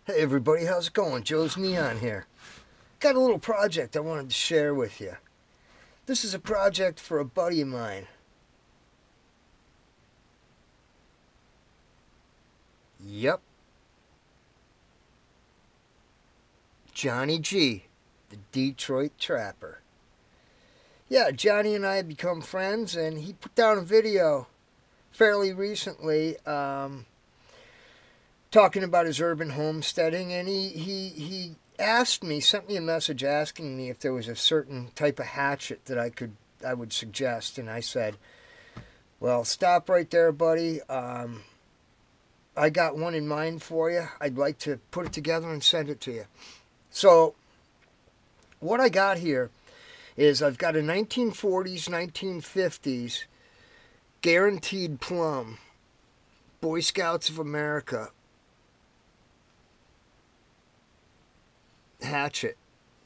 Hey everybody, how's it going? Joe's Neon here. Got a little project I wanted to share with you. This is a project for a buddy of mine. Yep. Johnny G, the Detroit Trapper. Yeah, Johnny and I have become friends, and he put down a video fairly recently talking about his urban homesteading, and he asked me, sent me a message asking me if there was a certain type of hatchet that I would suggest, and I said, well, stop right there, buddy. I got one in mind for you. I'd like to put it together and send it to you. So what I got here is I've got a 1940s, 1950s guaranteed plumb Boy Scouts of America hatchet.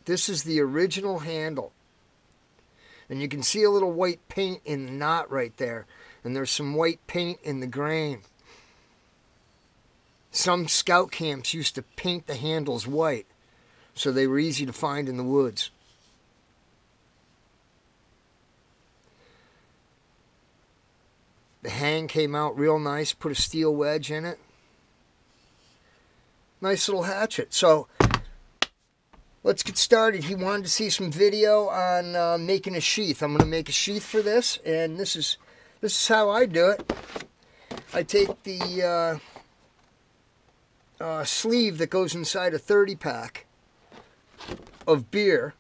This is the original handle. And you can see a little white paint in the knot right there. And there's some white paint in the grain. Some scout camps used to paint the handles white so they were easy to find in the woods. The hang came out real nice. Put a steel wedge in it. Nice little hatchet. So let's get started. He wanted to see some video on making a sheath. I'm going to make a sheath for this, and this is how I do it. I take the sleeve that goes inside a 30-pack of beer,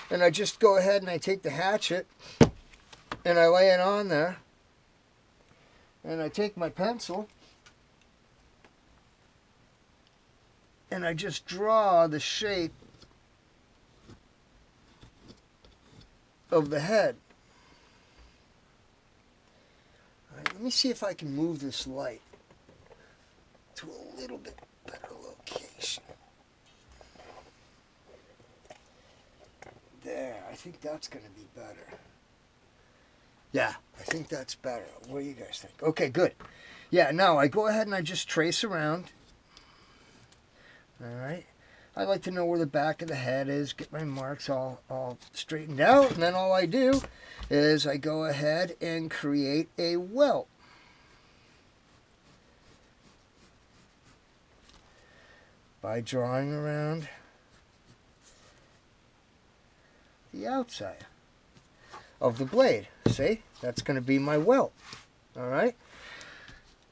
and I just go ahead and I take the hatchet and I lay it on there, and I take my pencil and I just draw the shape of the head. All right, let me see if I can move this light to a little bit better location. There, I think that's going to be better. Yeah, I think that's better. What do you guys think? Okay, good. Yeah, now I go ahead and I just trace around. All right. I like to know where the back of the head is, get my marks all straightened out, and then all I do is I go ahead and create a welt. By drawing around the outside of the blade. See? That's going to be my welt. All right?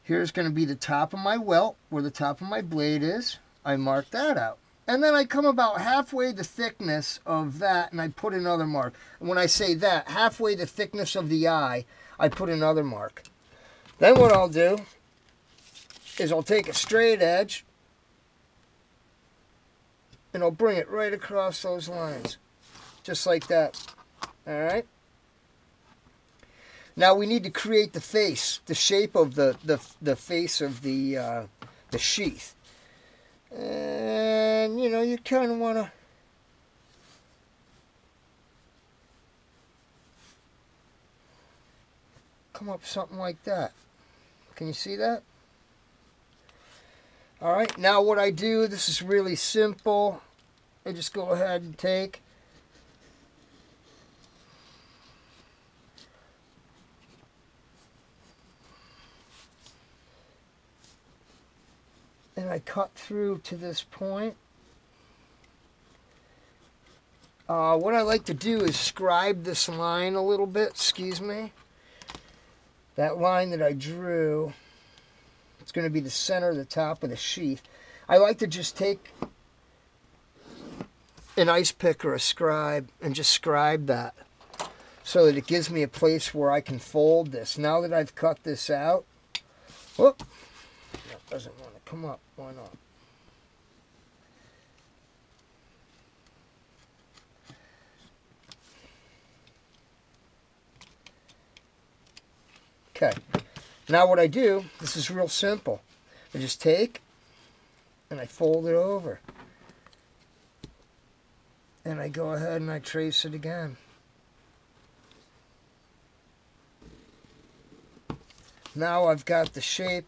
Here's going to be the top of my welt, where the top of my blade is. I mark that out. And then I come about halfway the thickness of that, and I put another mark. And when I say that, halfway the thickness of the eye, I put another mark. Then what I'll do is I'll take a straight edge, and I'll bring it right across those lines. Just like that. All right? Now we need to create the face, the shape of the face of the sheath. And, you know, you kind of want to come up something like that. Can you see that? All right, now what I do, this is really simple. I just go ahead and take and I cut through to this point. What I like to do is scribe this line a little bit, excuse me. That line that I drew, it's going to be the center of the top of the sheath. I like to just take an ice pick or a scribe and just scribe that so that it gives me a place where I can fold this. Now that I've cut this out, whoop, that doesn't want to come up. Why not? Okay, now what I do, this is real simple. I just take and I fold it over. And I go ahead and I trace it again. Now I've got the shape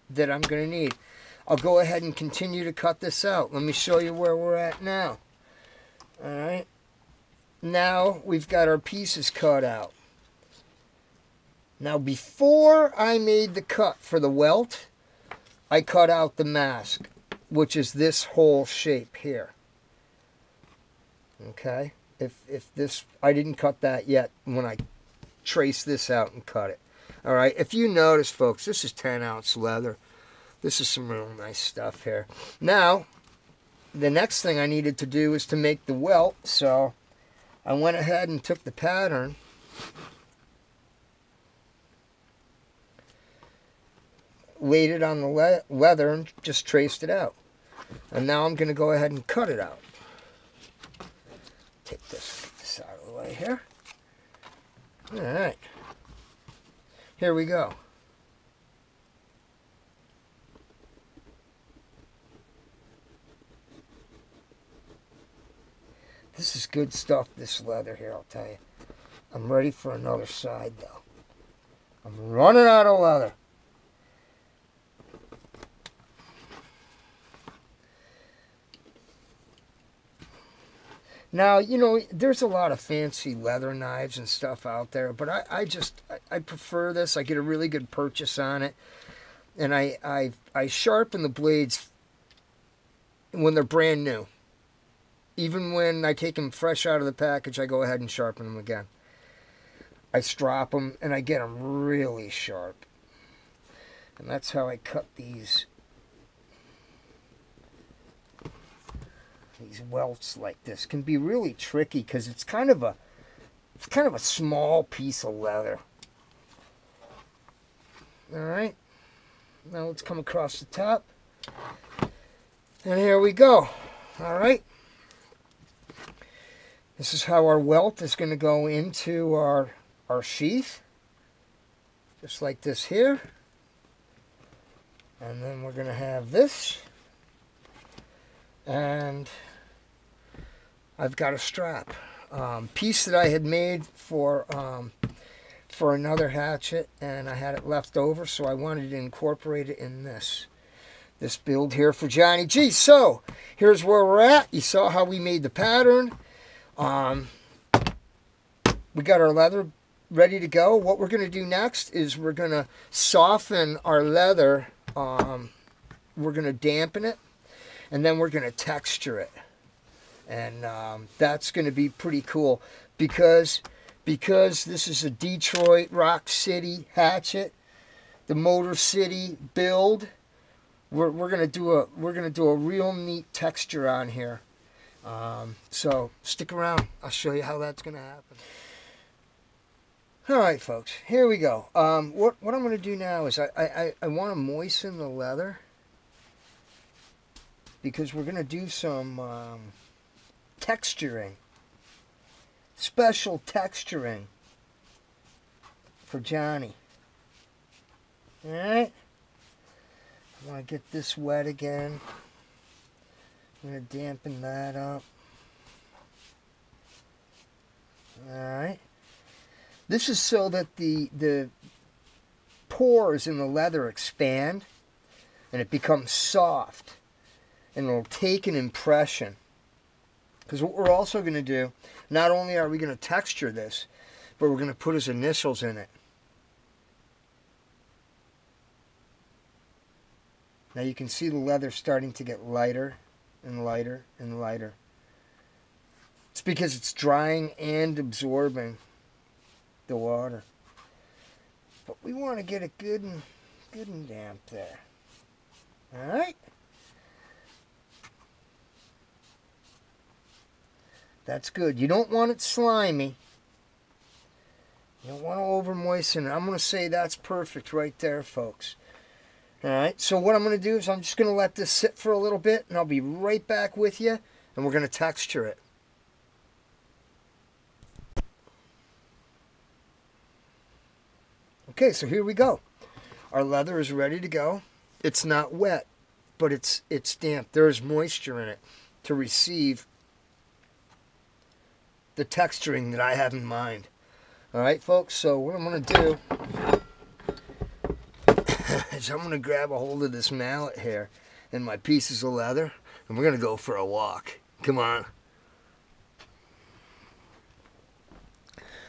that I'm going to need. I'll go ahead and continue to cut this out. Let me show you where we're at now. All right. Now we've got our pieces cut out. Now before I made the cut for the welt, I cut out the mask, which is this whole shape here. Okay? If this, I didn't cut that yet when I traced this out and cut it. All right? If you notice, folks, this is 10-ounce leather. This is some real nice stuff here. Now, the next thing I needed to do is to make the welt, so I went ahead and took the pattern, laid it on the leather, and just traced it out. And now I'm going to go ahead and cut it out. Take this out of the way here. All right. Here we go. This is good stuff, this leather here, I'll tell you. I'm ready for another side, though. I'm running out of leather. Now, you know, there's a lot of fancy leather knives and stuff out there, but I prefer this. I get a really good purchase on it. And I sharpen the blades when they're brand new. Even when I take them fresh out of the package, I go ahead and sharpen them again. I strop them, and I get them really sharp. And that's how I cut these welts like this. Can be really tricky because it's kind of a small piece of leather. All right. Now let's come across the top. And here we go. All right. This is how our welt is going to go into our sheath. Just like this here. And then we're going to have this. And I've got a strap. Piece that I had made for another hatchet, and I had it left over, so I wanted to incorporate it in this build here for Johnny G. So, here's where we're at. You saw how we made the pattern. We got our leather ready to go. What we're going to do next is we're going to soften our leather. We're going to dampen it, and then we're going to texture it. And that's going to be pretty cool because this is a Detroit Rock City hatchet, the Motor City build. We're going to do a real neat texture on here. So stick around. I'll show you how that's going to happen. All right, folks. Here we go. What I'm going to do now is I want to moisten the leather because we're going to do some texturing, special texturing for Johnny. All right. I want to get this wet again. I'm going to dampen that up. All right. This is so that the pores in the leather expand and it becomes soft and it'll take an impression. Because what we're also going to do, not only are we going to texture this, but we're going to put his initials in it. Now you can see the leather starting to get lighter and lighter and lighter. It's because it's drying and absorbing the water. But we want to get it good and damp there. All right? That's good. You don't want it slimy. You don't want to over moisten it. I'm going to say that's perfect right there, folks. Alright, so what I'm going to do is I'm just going to let this sit for a little bit, and I'll be right back with you, and we're going to texture it. Okay, so here we go. Our leather is ready to go. It's not wet, but it's damp. There's moisture in it to receive the texturing that I have in mind. Alright, folks, so what I'm going to do is I'm going to grab a hold of this mallet here, and my pieces of leather, and we're going to go for a walk. Come on.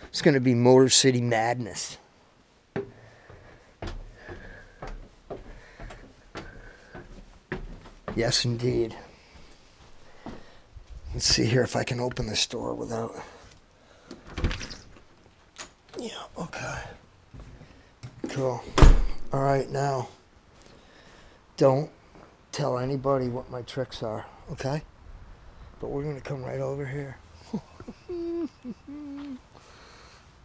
It's going to be Motor City madness. Yes, indeed. Let's see here if I can open this door without... Yeah, okay. Cool. All right, now, don't tell anybody what my tricks are, okay? But we're going to come right over here.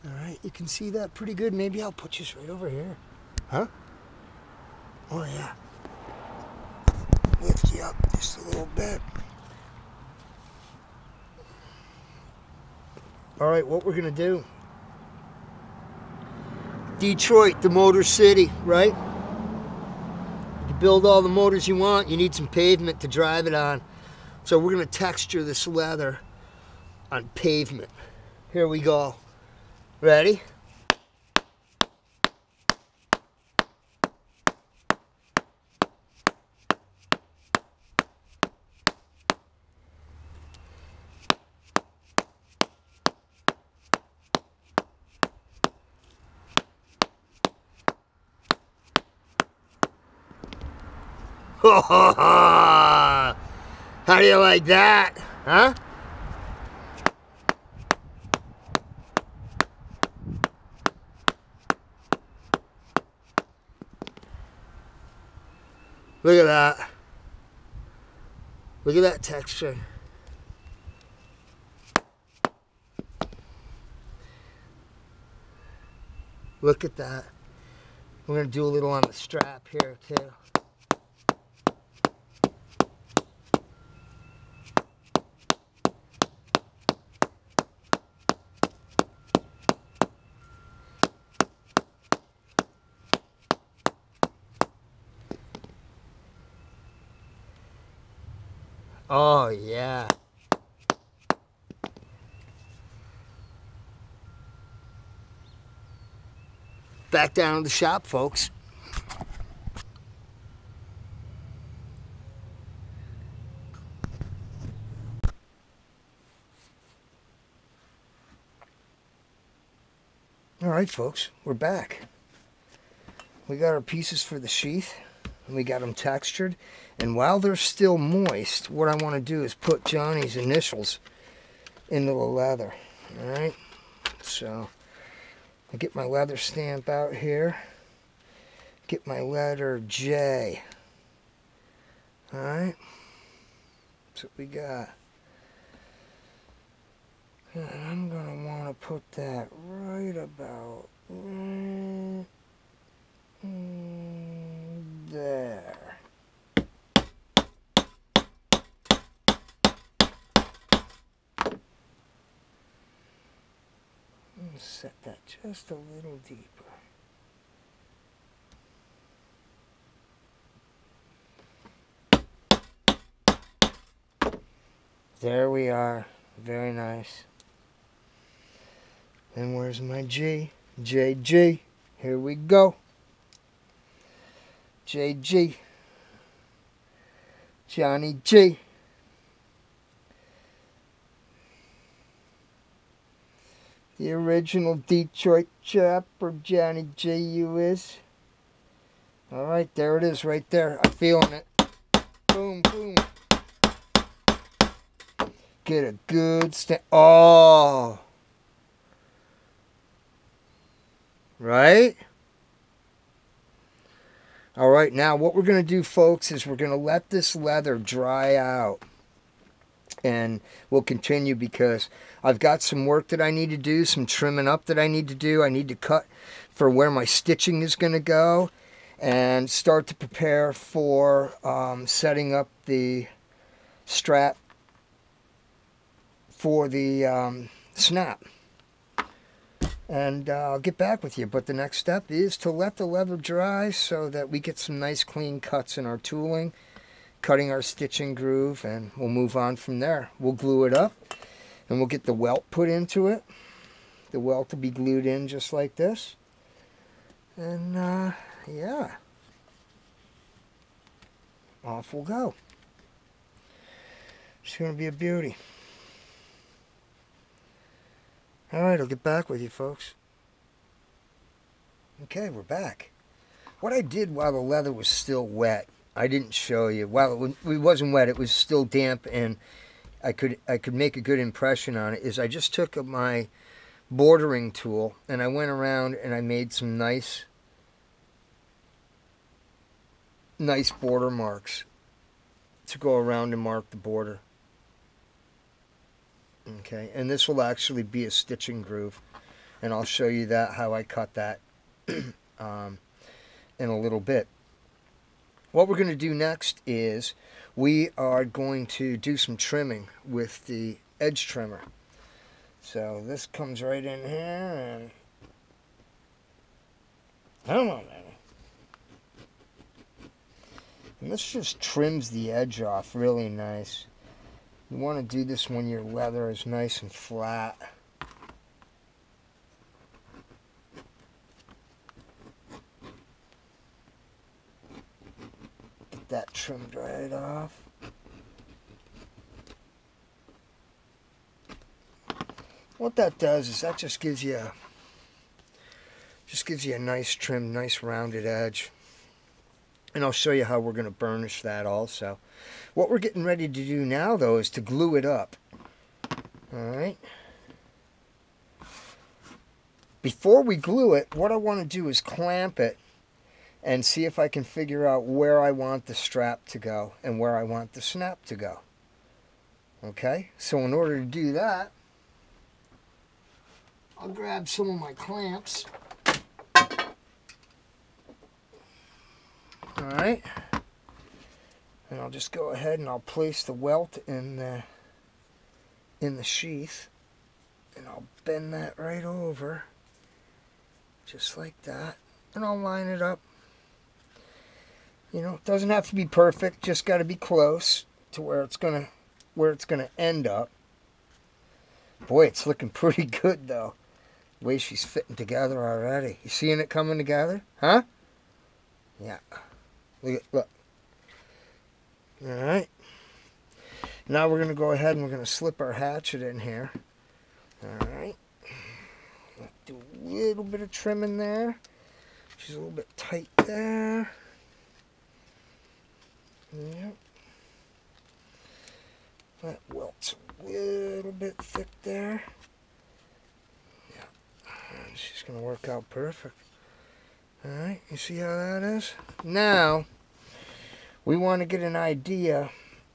All right, you can see that pretty good. Maybe I'll put you right over here. Huh? Oh, yeah. Lift you up just a little bit. All right, what we're going to do. Detroit, the Motor City, right? You build all the motors you want, you need some pavement to drive it on. So we're going to texture this leather on pavement. Here we go. Ready? How do you like that? Huh? Look at that. Look at that texture. Look at that. We're going to do a little on the strap here too. Oh, yeah. Back down to the shop, folks. All right, folks, we're back. We got our pieces for the sheath, and we got them textured. And while they're still moist, what I want to do is put Johnny's initials into the leather. All right, so I get my leather stamp out here. Get my letter J. All right, that's what we got. And I'm going to want to put that right about there. Set that just a little deeper. There we are. Very nice. And where's my G? JG. Here we go. JG. Johnny G. The original Detroit chopper, Johnny J. U is. Alright, there it is right there. I'm feeling it. Boom, boom. Get a good stand. Oh. Right? Alright, now what we're going to do, folks, is we're going to let this leather dry out. And we'll continue because I've got some work that I need to do, some trimming up that I need to do. I need to cut for where my stitching is going to go and start to prepare for setting up the strap for the snap. And I'll get back with you. But the next step is to let the leather dry so that we get some nice clean cuts in our tooling. Cutting our stitching groove, and we'll move on from there. We'll glue it up, and we'll get the welt put into it. The welt will be glued in just like this. And, yeah. off we'll go. It's going to be a beauty. Alright, I'll get back with you, folks. Okay, we're back. What I did while the leather was still wet, I didn't show you. While it wasn't wet, it was still damp, and I could make a good impression on it, is I just took my bordering tool and I went around and I made some nice border marks to go around and mark the border. Okay, and this will actually be a stitching groove, and I'll show you that, how I cut that in a little bit. What we're going to do next is we are going to do some trimming with the edge trimmer. So this comes right in here, and come on, man. And this just trims the edge off really nice. You want to do this when your leather is nice and flat. Get that trimmed right off. What that does is that just gives you a nice trimmed, nice rounded edge. And I'll show you how we're going to burnish that also. What we're getting ready to do now, though, is to glue it up. Alright. Before we glue it, what I want to do is clamp it and see if I can figure out where I want the strap to go and where I want the snap to go. Okay? So in order to do that, I'll grab some of my clamps. Alright, and I'll just go ahead and I'll place the welt in the sheath, and I'll bend that right over, just like that, and I'll line it up. You know, it doesn't have to be perfect, just got to be close to where it's gonna end up. Boy, it's looking pretty good though. The way she's fitting together already. You seeing it coming together? Huh? Yeah. Look. Alright. Now we're going to go ahead and we're going to slip our hatchet in here. Alright. Do a little bit of trimming there. She's a little bit tight there. Yep. That welt's a little bit thick there. Yeah. She's going to work out perfect. Alright, you see how that is? Now, we want to get an idea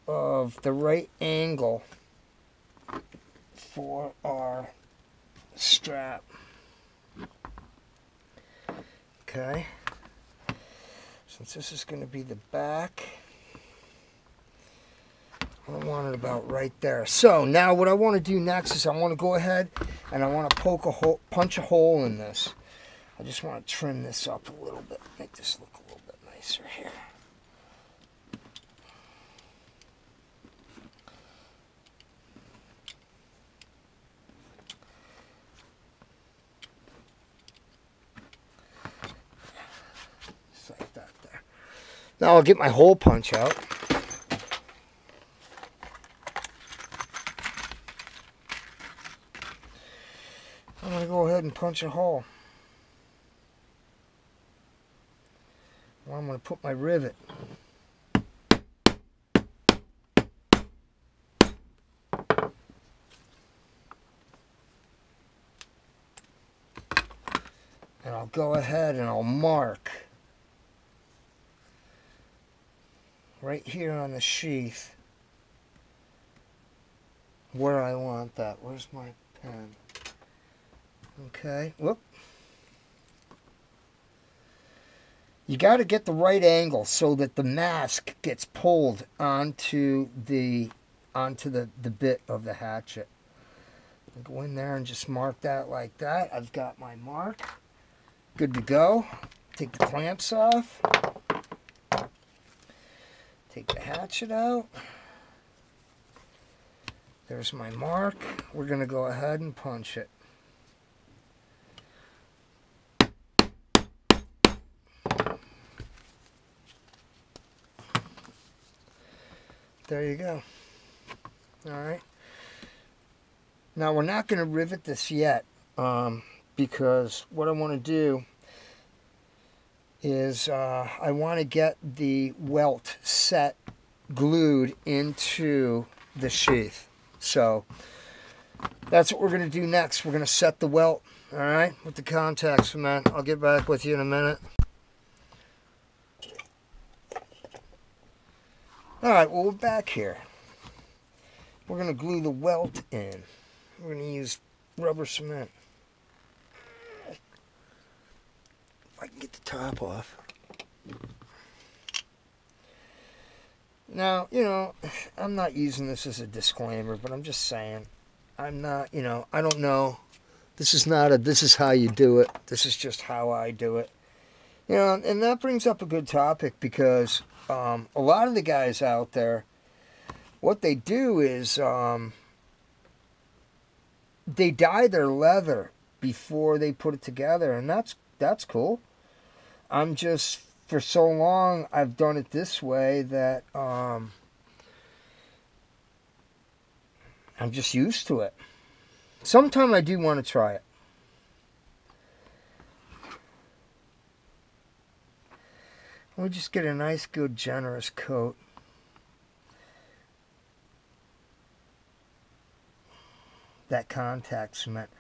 of the right angle for our strap. Okay. Since this is going to be the back, I want it about right there. So, now what I want to do next is I want to go ahead and I want to punch a hole in this. I just want to trim this up a little bit, make this look a little bit nicer here. Just like that there. Now I'll get my hole punch out. I'm going to go ahead and punch a hole. Well, I'm going to put my rivet. And I'll go ahead and I'll mark right here on the sheath where I want that. Where's my pen? Okay, whoop. You got to get the right angle so that the mask gets pulled onto the bit of the hatchet. I'll go in there and just mark that like that. I've got my mark. Good to go. Take the clamps off. Take the hatchet out. There's my mark. We're going to go ahead and punch it. there you go. All right. Now we're not going to rivet this yet, because what I want to do is I want to get the welt set glued into the sheath. So that's what we're going to do next. We're going to set the welt, all right, with the contact cement. I'll get back with you in a minute. All right, well, we're back here. We're going to glue the welt in. We're going to use rubber cement. If I can get the top off. Now, you know, I'm not using this as a disclaimer, but I'm just saying, I'm not, you know, I don't know. This is not a, this is how you do it. This is just how I do it. You know, and that brings up a good topic, because a lot of the guys out there, what they do is they dye their leather before they put it together, and that's cool. I'm just, for so long, I've done it this way that I'm just used to it. Sometime I do want to try it. We'll just get a nice, good, generous coat. That contact cement,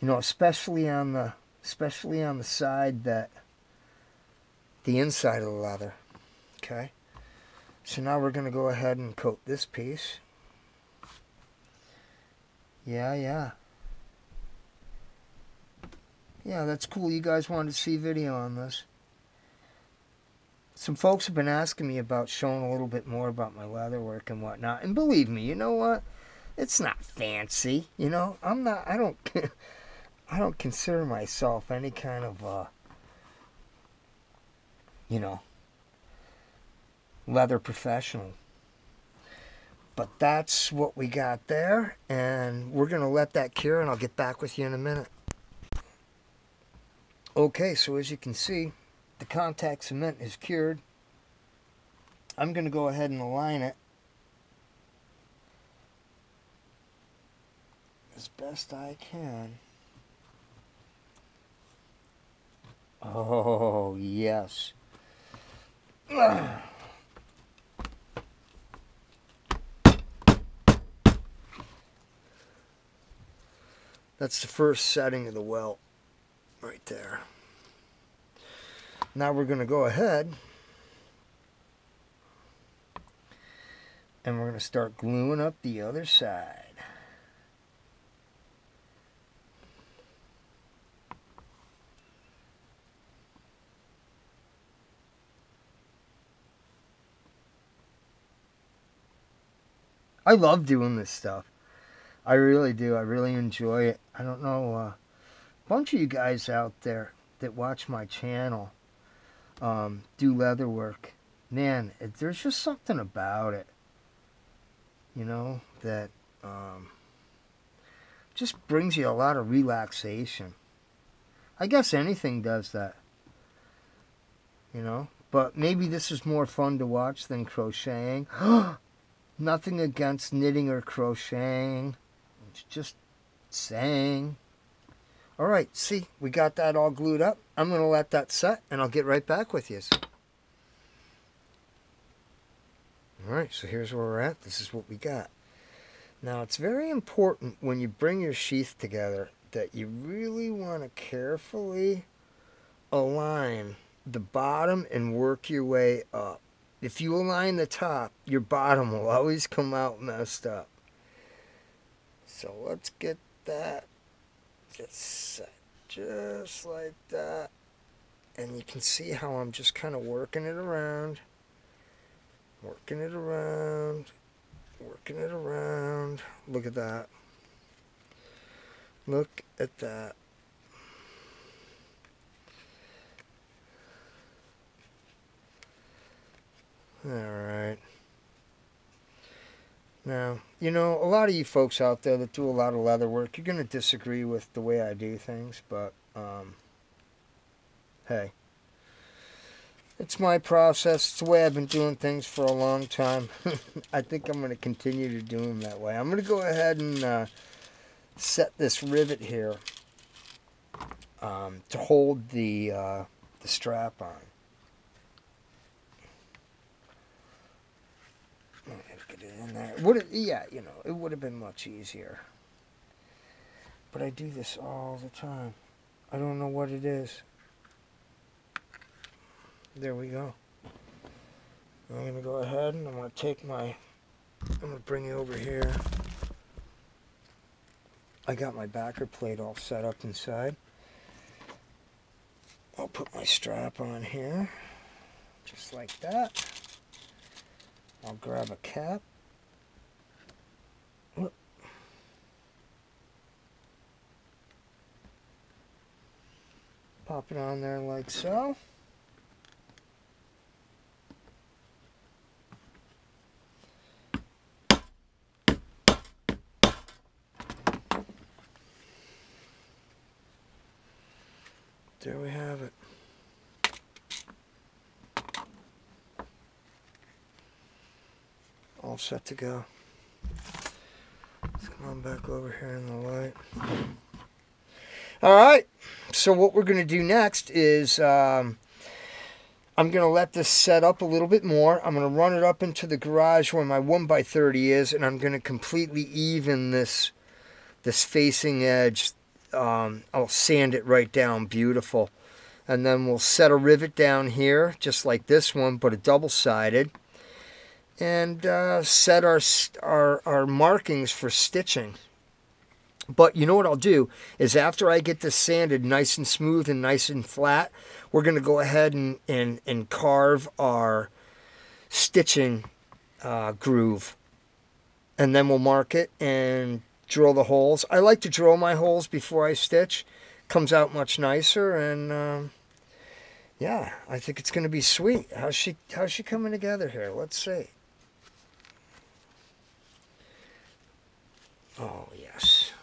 you know, especially on the side that the inside of the leather. Okay, so now we're going to go ahead and coat this piece. Yeah, that's cool. You guys wanted to see video on this. Some folks have been asking me about showing a little bit more about my leather work and whatnot, and believe me, you know what? It's not fancy, you know. I don't consider myself any kind of, you know, leather professional. But that's what we got there, and we're going to let that cure, and I'll get back with you in a minute. Okay, so as you can see, the contact cement is cured. I'm going to go ahead and align it as best I can. Oh, yes. That's the first setting of the welt right there. Now we're going to go ahead and we're going to start gluing up the other side. I love doing this stuff. I really do. I really enjoy it. I don't know, a bunch of you guys out there that watch my channel do leather work. Man, there's just something about it, you know, that just brings you a lot of relaxation. I guess anything does that, you know, but maybe this is more fun to watch than crocheting. Nothing against knitting or crocheting. It's just saying. Alright, see, we got that all glued up. I'm going to let that set, and I'll get right back with you. Alright, so here's where we're at. This is what we got. Now, it's very important when you bring your sheath together that you really want to carefully align the bottom and work your way up. If you align the top, your bottom will always come out messed up. So let's get that just set just like that. And you can see how I'm just kind of working it around. Working it around. Working it around. Look at that. Look at that. Alright. Now, you know, a lot of you folks out there that do a lot of leather work, you're going to disagree with the way I do things, but, hey. It's my process. It's the way I've been doing things for a long time. I think I'm going to continue to do them that way. I'm going to go ahead and set this rivet here to hold the strap on. I'm going to get it in there. Yeah, you know, it would have been much easier. But I do this all the time. I don't know what it is. There we go. I'm going to go ahead and I'm going to bring you over here. I got my backer plate all set up inside. I'll put my strap on here, just like that. I'll grab a cap. Whoop. Pop it on there like so. There we have it. All set to go. Let's come on back over here in the light. Alright, so what we're going to do next is I'm going to let this set up a little bit more. I'm going to run it up into the garage where my 1x30 is, and I'm going to completely even this facing edge. I'll sand it right down beautiful, and then we'll set a rivet down here just like this one, but a double-sided, and set our markings for stitching. But you know what I'll do is after I get this sanded nice and smooth and nice and flat, we're going to go ahead and carve our stitching groove, and then we'll mark it and drill the holes. I like to drill my holes before I stitch. Comes out much nicer, and yeah, I think it's going to be sweet. How's she coming together here? Let's see. Oh, yes.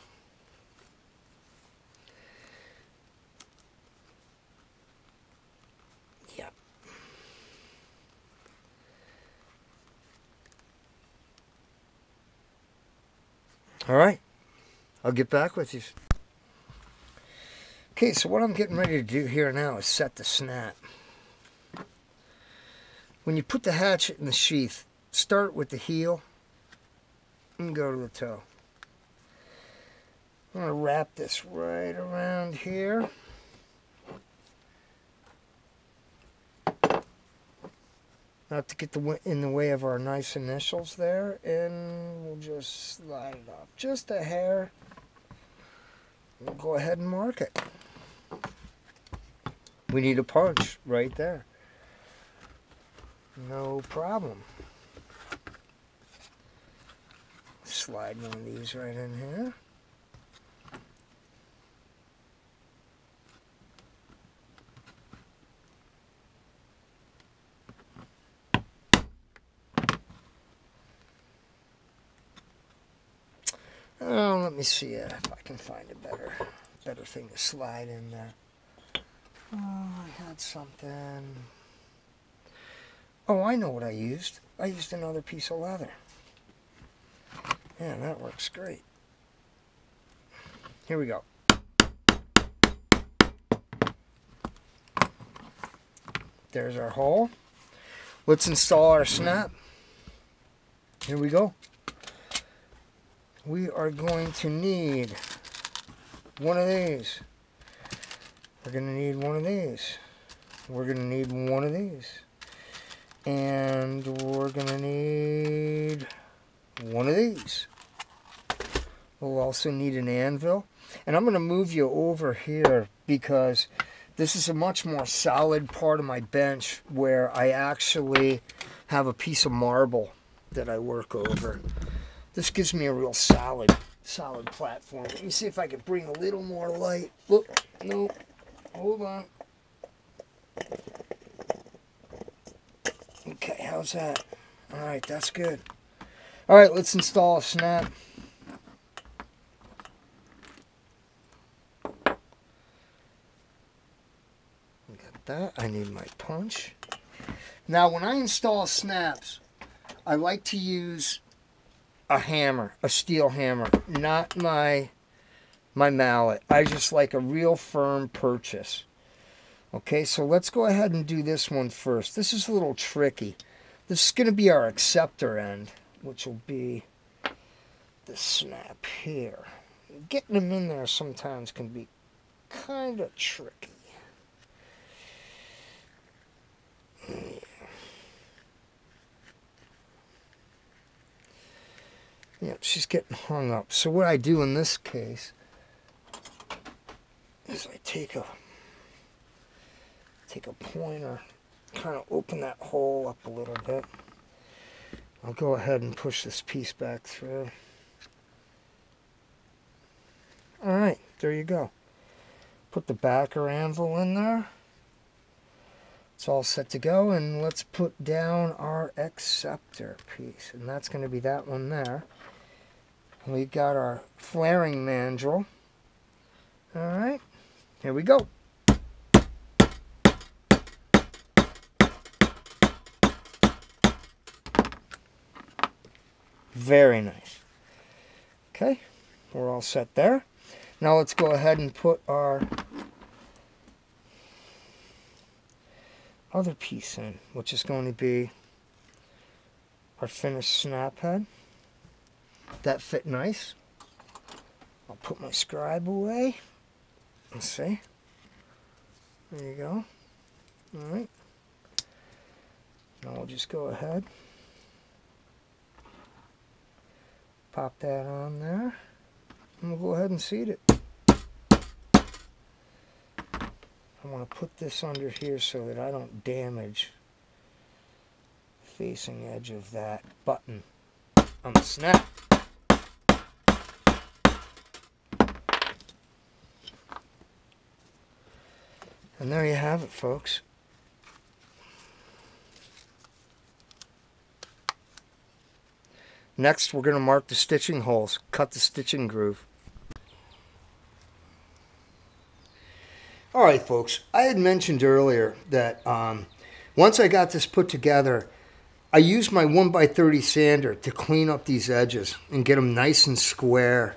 Yep. All right. I'll get back with you. Okay, so what I'm getting ready to do here now is set the snap. When you put the hatchet in the sheath, start with the heel and go to the toe. I'm going to wrap this right around here. Not to get in the way of our nice initials there, and we'll just slide it off just a hair. We'll go ahead and mark it. We need a punch right there. No problem. Slide one of these right in here. Oh, let me see if I can find a better thing to slide in there. Oh, I had something. Oh, I know what I used. I used another piece of leather. Yeah, that works great. Here we go. There's our hole. Let's install our snap. Here we go. We are going to need one of these. We're going to need one of these. We're going to need one of these. And we're going to need one of these. We'll also need an anvil. And I'm going to move you over here because this is a much more solid part of my bench where I actually have a piece of marble that I work over. This gives me a real solid platform. Let me see if I can bring a little more light. Look, no, hold on. Okay, how's that? All right, that's good. All right, let's install a snap. Got that. I need my punch. Now, when I install snaps, I like to use a hammer, a steel hammer, not my mallet. I just like a real firm purchase. Okay, so let's go ahead and do this one first. This is a little tricky. This is going to be our acceptor end, which will be the snap here. Getting them in there sometimes can be kind of tricky. Yeah. Yep, she's getting hung up. So what I do in this case is I take a pointer, kind of open that hole up a little bit. I'll go ahead and push this piece back through. Alright, there you go. Put the backer anvil in there. It's all set to go, and let's put down our acceptor piece, and that's going to be that one there. We got our flaring mandrel. Alright, here we go. Very nice. Okay, we're all set there. Now let's go ahead and put our other piece in, which is going to be our finished snap head. That fit nice. I'll put my scribe away. Let's see. There you go. Alright. Now I'll just go ahead. Pop that on there. And we'll go ahead and seat it. I want to put this under here so that I don't damage the facing edge of that button on the snap. And there you have it, folks. Next, we're going to mark the stitching holes, cut the stitching groove. Alright folks, I had mentioned earlier that once I got this put together, I used my 1x30 sander to clean up these edges and get them nice and square.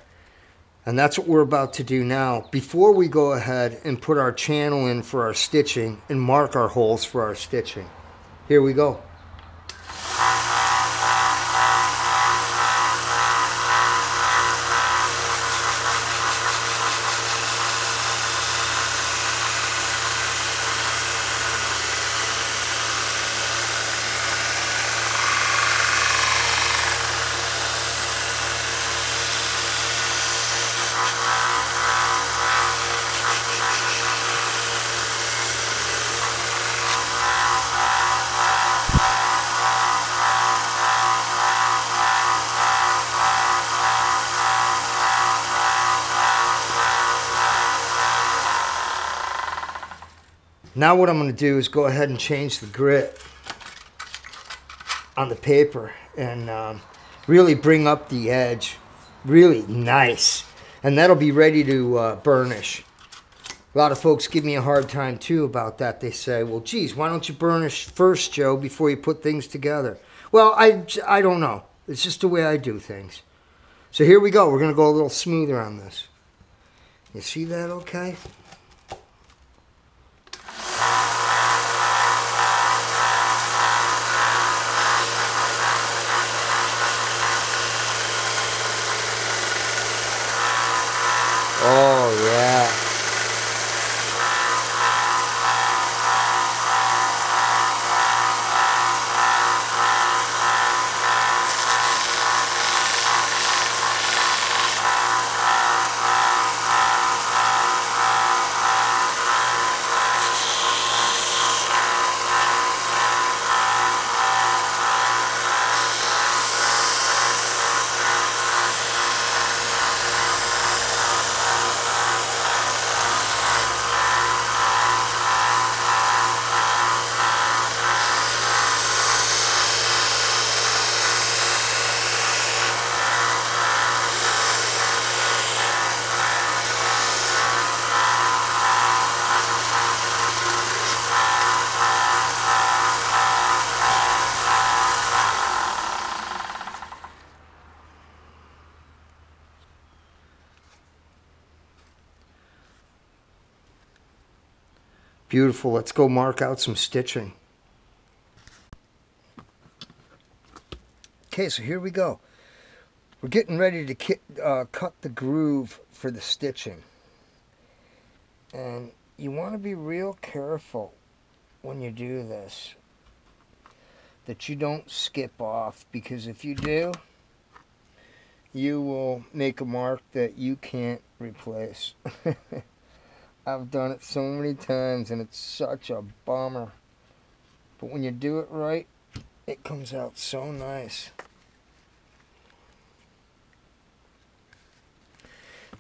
And that's what we're about to do now before we go ahead and put our channel in for our stitching and mark our holes for our stitching. Here we go. Now what I'm going to do is go ahead and change the grit on the paper and really bring up the edge really nice. And that'll be ready to burnish. A lot of folks give me a hard time too about that. They say, well, geez, why don't you burnish first, Joe, before you put things together? Well, I don't know. It's just the way I do things. So here we go. We're going to go a little smoother on this. You see that okay? Oh, yeah. Beautiful. Let's go mark out some stitching. Okay, so here we go. We're getting ready to cut the groove for the stitching. And you want to be real careful when you do this, that you don't skip off, because if you do, you will make a mark that you can't replace. I've done it so many times and it's such a bummer. But when you do it right, it comes out so nice.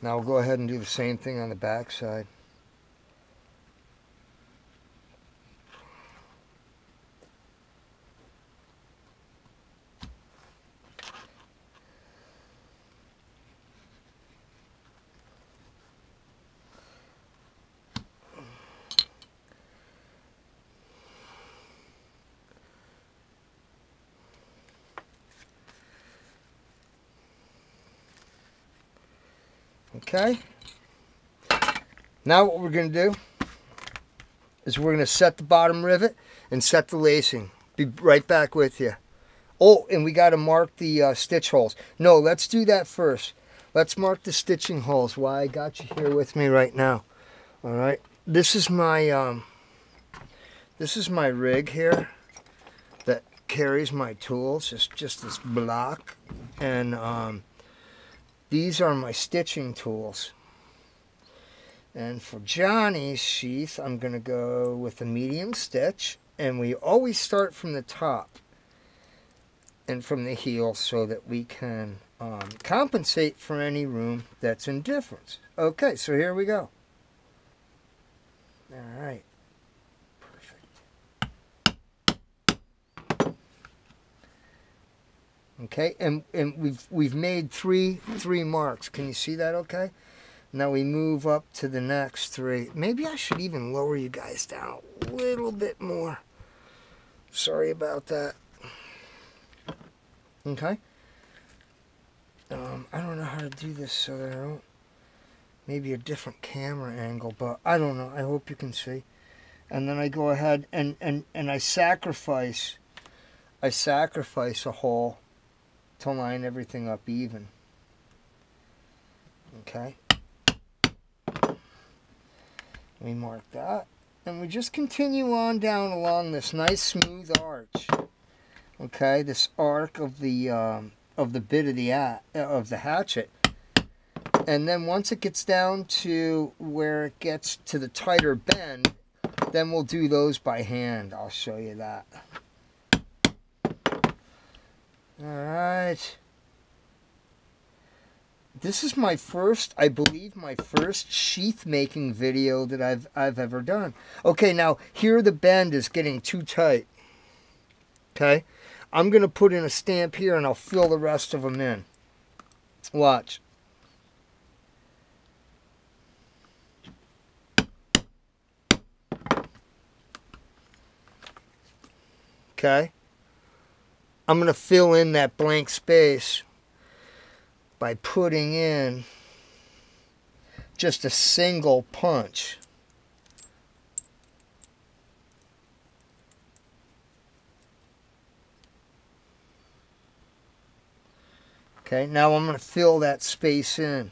Now we'll go ahead and do the same thing on the back side. Okay. Now what we're going to do is we're going to set the bottom rivet and set the lacing. Be right back with you. Oh, and we got to mark the stitch holes. No, let's do that first. Let's mark the stitching holes while I got you here with me right now. All right. This is my rig here that carries my tools. It's just this block, and these are my stitching tools. And for Johnny's sheath, I'm going to go with a medium stitch. And we always start from the top and from the heel so that we can compensate for any room that's in difference. Okay, so here we go. All right. Perfect. Okay, and we've made three marks. Can you see that okay? Now we move up to the next three. Maybe I should even lower you guys down a little bit more. Sorry about that. Okay. I don't know how to do this so that I don't... Maybe a different camera angle, but I don't know. I hope you can see. And then I go ahead and I sacrifice a hole to line everything up even. Okay. We mark that. And we just continue on down along this nice smooth arch. Okay, this arc of the bit of the hatchet. And then once it gets down to where it gets to the tighter bend, then we'll do those by hand. I'll show you that. Alright. This is my first, I believe, my first sheath making video that I've ever done. Okay, now here the bend is getting too tight. Okay? I'm going to put in a stamp here and I'll fill the rest of them in. Watch. Okay? I'm going to fill in that blank space by putting in just a single punch. Okay, now I'm going to fill that space in.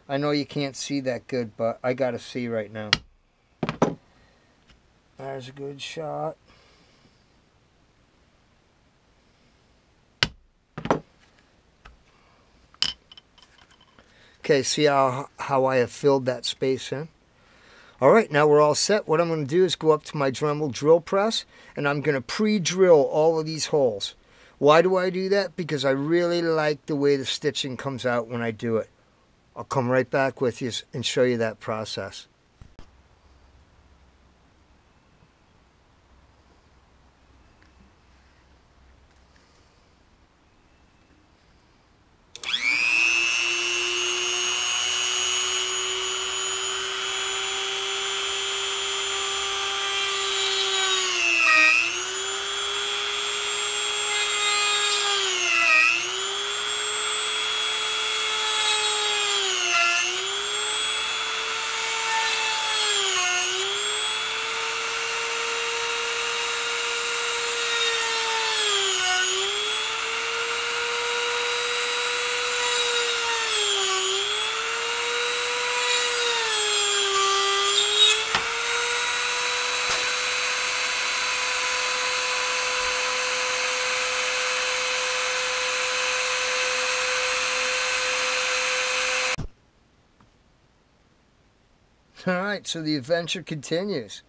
I know you can't see that good, but I got to see right now. There's a good shot. Okay, see how I have filled that space in? All right, now we're all set. What I'm going to do is go up to my Dremel drill press, and I'm going to pre-drill all of these holes. Why do I do that? Because I really like the way the stitching comes out when I do it. I'll come right back with you and show you that process. Alright, so the adventure continues.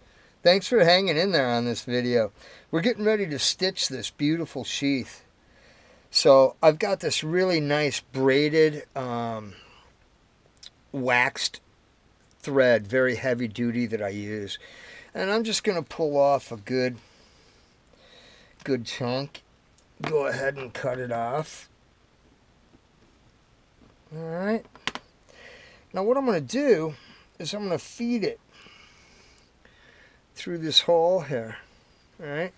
Thanks for hanging in there on this video. We're getting ready to stitch this beautiful sheath. So I've got this really nice braided waxed thread, very heavy duty, that I use. And I'm just going to pull off a good chunk. Go ahead and cut it off. Alright. Now what I'm going to do is I'm going to feed it through this hole here. Alright.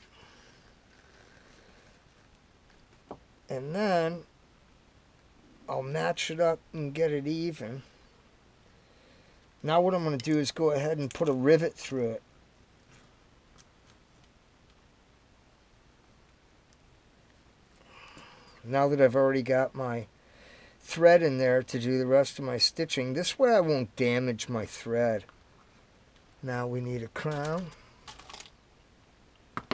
And then I'll match it up and get it even. Now what I'm going to do is go ahead and put a rivet through it. Now that I've already got my thread in there to do the rest of my stitching, this way I won't damage my thread. Now we need a crown and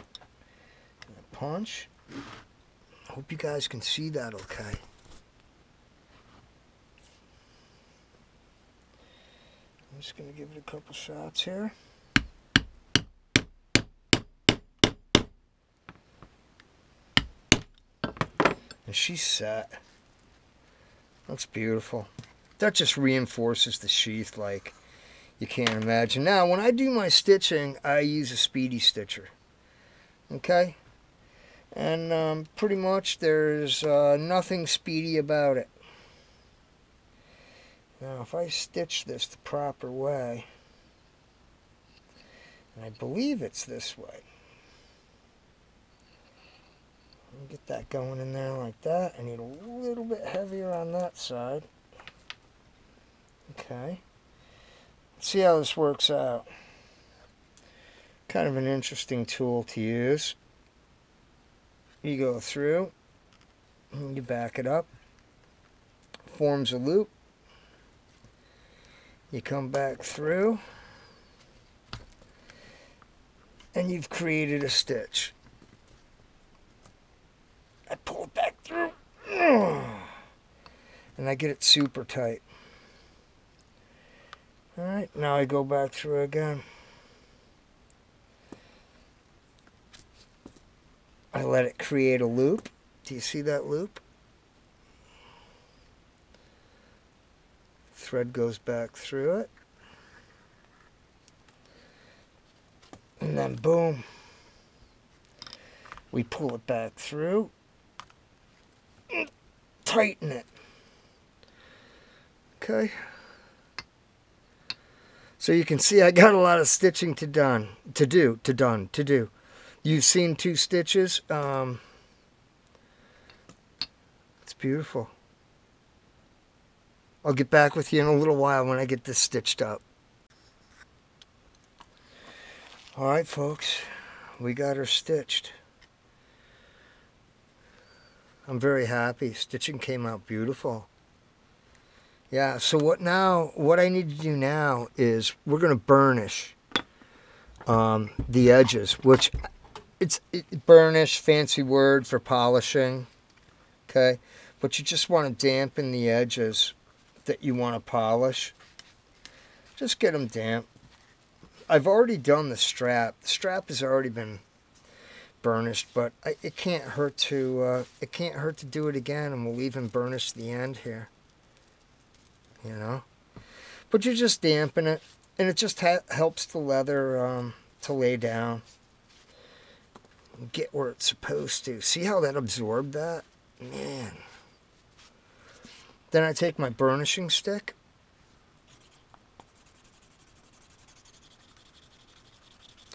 a punch. Hope you guys can see that okay. I'm just going to give it a couple shots here. And she's set. That's beautiful. That just reinforces the sheath like you can't imagine. Now, when I do my stitching, I use a speedy stitcher. Okay? And pretty much there's nothing speedy about it. Now if I stitch this the proper way, and I believe it's this way, get that going in there like that. I need a little bit heavier on that side. Okay. Let's see how this works out. Kind of an interesting tool to use. You go through, and you back it up, forms a loop, you come back through, and you've created a stitch. I pull it back through, and I get it super tight. Alright, now I go back through again. I let it create a loop. Do you see that loop? Thread goes back through it. And then boom. We pull it back through. Tighten it. Okay. So you can see I got a lot of stitching to do. You've seen 2 stitches. It's beautiful. I'll get back with you in a little while when I get this stitched up. Alright folks, we got her stitched. I'm very happy. Stitching came out beautiful. Yeah, so what I need to do now is we're going to burnish the edges, which burnish, fancy word for polishing, okay? But you just want to dampen the edges that you want to polish. Just get them damp. I've already done the strap. The strap has already been burnished, but it can't hurt to do it again, and we'll even burnish the end here. You know, but you just dampen it, and it just helps the leather to lay down. Get where it's supposed to. See how that absorbed that? Man. Then I take my burnishing stick.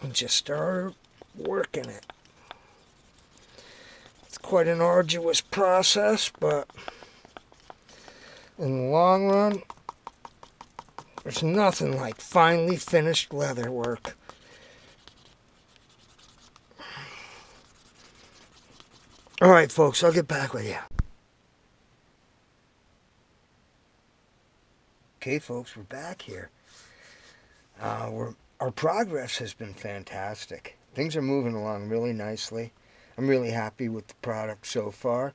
And just start working it. It's quite an arduous process, but in the long run, there's nothing like finely finished leather work. Alright folks, I'll get back with you. Okay folks, we're back here. Our progress has been fantastic. Things are moving along really nicely. I'm really happy with the product so far.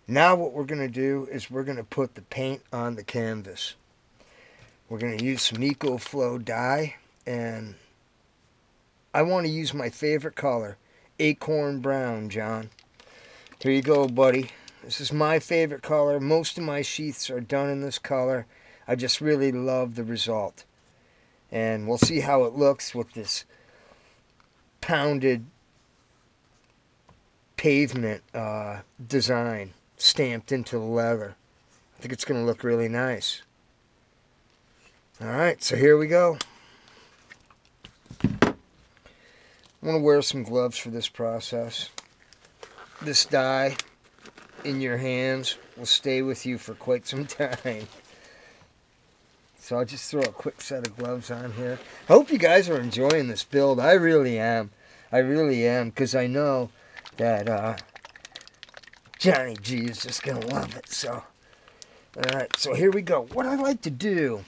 Now what we're going to do is we're going to put the paint on the canvas. We're going to use some EcoFlow dye, and I want to use my favorite color, Acorn Brown, John. Here you go, buddy. This is my favorite color. Most of my sheaths are done in this color. I just really love the result. And we'll see how it looks with this pounded pavement design stamped into the leather. I think it's going to look really nice. Alright, so here we go. I'm going to wear some gloves for this process. This dye in your hands will stay with you for quite some time. So I'll just throw a quick set of gloves on here. I hope you guys are enjoying this build. I really am. I really am, because I know that Johnny G is just going to love it. So, alright, so here we go. What I like to do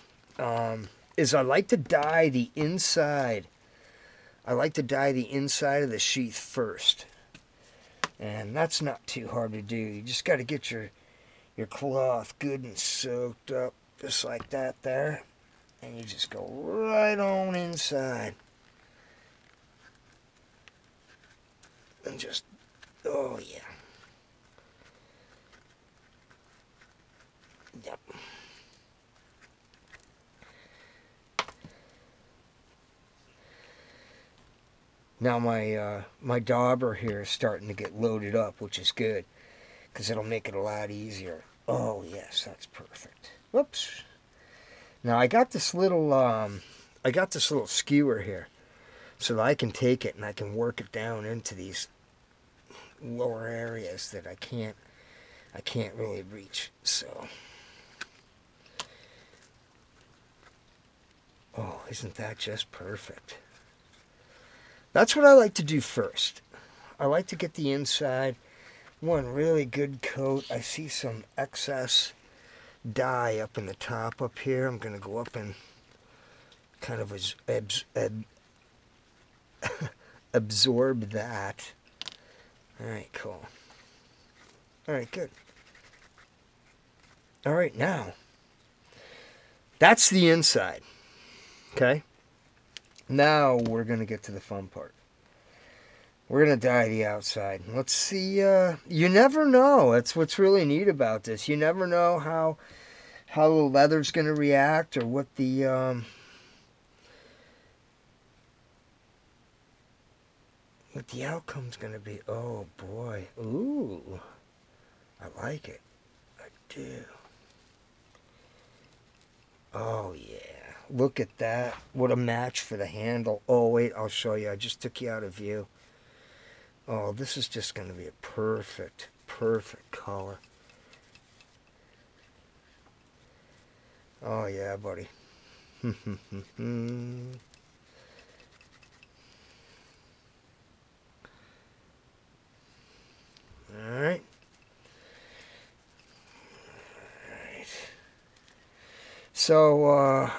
is I like to dye the inside. I like to dye the inside of the sheath first. And that's not too hard to do. You just got to get your cloth good and soaked up, just like that there. And you just go right on inside. And just, oh yeah. Yep. Now my dauber here is starting to get loaded up, which is good, because it'll make it a lot easier. Oh yes, that's perfect. Whoops. Now I got this little skewer here, so that I can take it and I can work it down into these lower areas that I can't really reach. So, oh, isn't that just perfect? That's what I like to do first. I like to get the inside one really good coat. I see some excess dye up in the top up here. I'm going to go up and kind of absorb that. Alright, cool. Alright, good. Alright, now, that's the inside. Okay? Now we're going to get to the fun part. We're going to dye the outside. Let's see. You never know. That's what's really neat about this. You never know how the leather's going to react, or what the outcome's going to be. Oh boy. Ooh. I like it. I do. Oh yeah. Look at that. What a match for the handle. Oh, wait, I'll show you. I just took you out of view. Oh, this is just going to be a perfect, perfect color. Oh, yeah, buddy. Alright. So,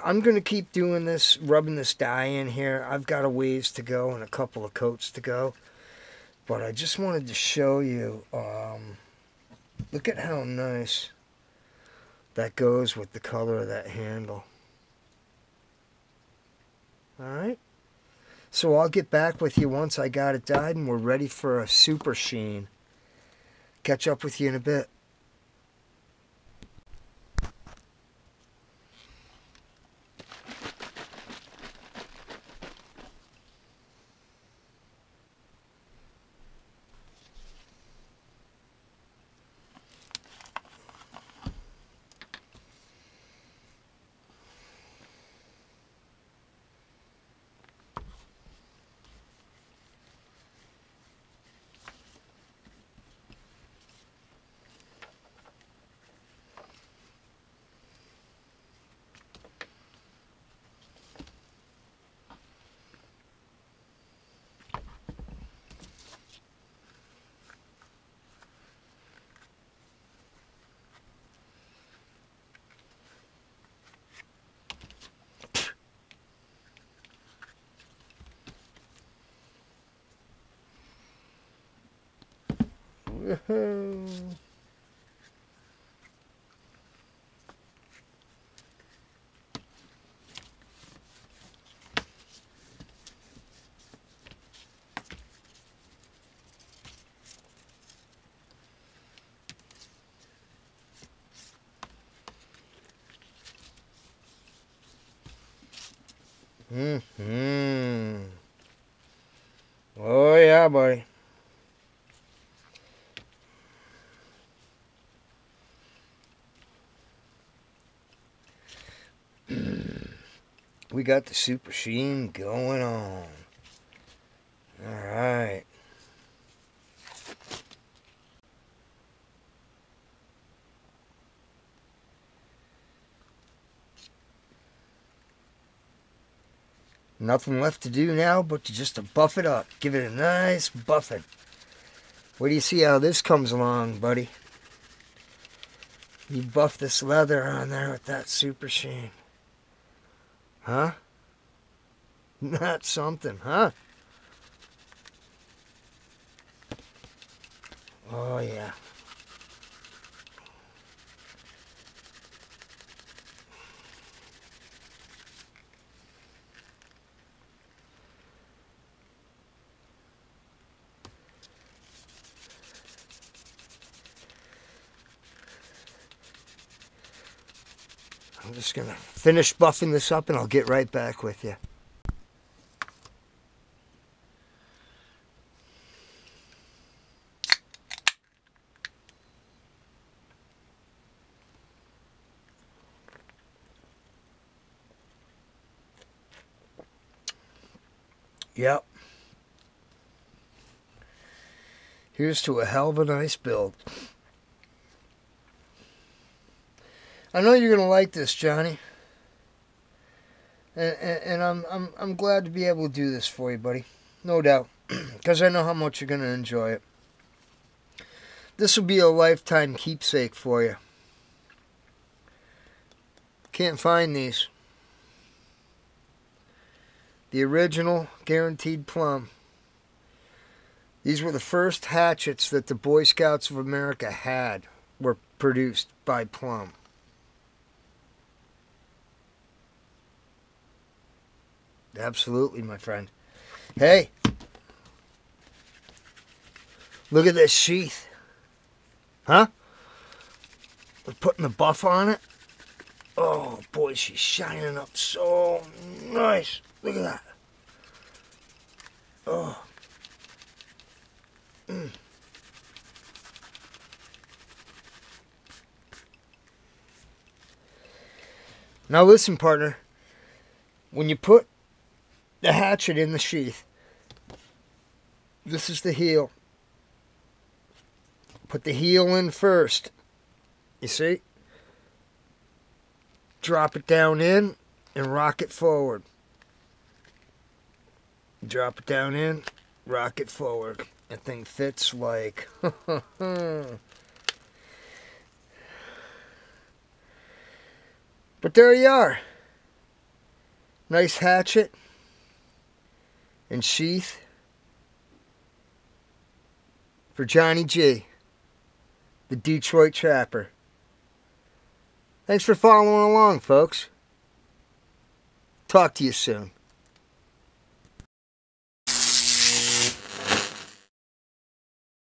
I'm going to keep doing this, rubbing this dye in here. I've got a ways to go and a couple of coats to go. But I just wanted to show you, look at how nice that goes with the color of that handle. Alright. So I'll get back with you once I got it dyed and we're ready for a super sheen. Catch up with you in a bit. Woohoo! Mm-hmm. Oh, yeah, buddy. We got the Super Sheen going on. Alright. Nothing left to do now but to just to buff it up. Give it a nice buffing. Wait do you see how this comes along, buddy? You buff this leather on there with that Super Sheen. Huh? Not something, huh? Oh, yeah. I'm just going to finish buffing this up and I'll get right back with you. Yep. Here's to a hell of a nice build. I know you're gonna like this, Johnny, and I'm glad to be able to do this for you, buddy. No doubt, because I know how much you're gonna enjoy it. This will be a lifetime keepsake for you. Can't find these. The original guaranteed plum. These were the first hatchets that the Boy Scouts of America had, were produced by Plum. Absolutely, my friend. Hey, look at this sheath. Huh? We're putting the buff on it. Oh, boy, she's shining up so nice. Look at that. Oh. Mm. Now listen, partner. When you put the hatchet in the sheath, this is the heel. Put the heel in first. You see? Drop it down in and rock it forward. Drop it down in, rock it forward. That thing fits like... But there you are. Nice hatchet and sheath for Johnny G, the Detroit Trapper. Thanks for following along, folks. Talk to you soon.